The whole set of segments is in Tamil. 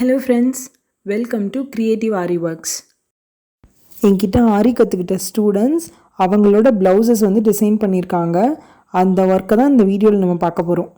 Hello friends, welcome to Creativeaariworks. என்கிட்ட ஆரி கற்றுக்கிட்ட ஸ்டூடெண்ட்ஸ் அவங்களோட ப்ளவுசஸ் டிசைன் பண்ணியிருக்காங்க. அந்த ஒர்க்கை தான் இந்த வீடியோவில் நம்ம பார்க்க போகிறோம்.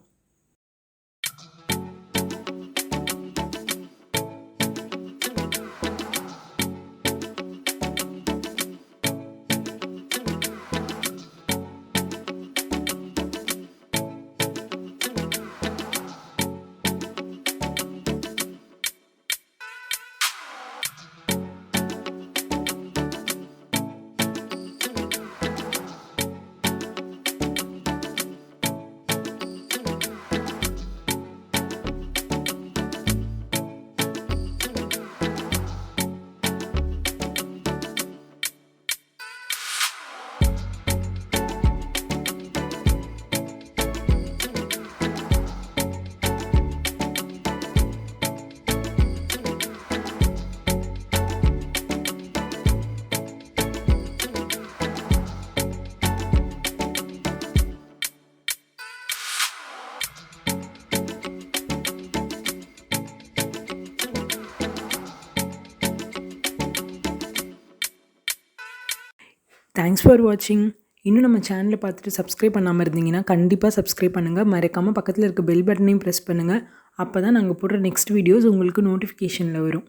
தேங்க்ஸ் ஃபார் வாட்சிங். இன்னும் நம்ம சேனலை பார்த்துட்டு சப்ஸ்கிரைப் பண்ணாமல் இருந்தீங்கன்னா கண்டிப்பாக சப்ஸ்கிரைப் பண்ணுங்கள். மறக்காமல் பக்கத்தில் இருக்க பெல் பட்டனையும் ப்ரெஸ் பண்ணுங்கள். அப்போ தான் நாங்கள் போடுற நெக்ஸ்ட் வீடியோஸ் உங்களுக்கு நோட்டிஃபிகேஷனில் வரும்.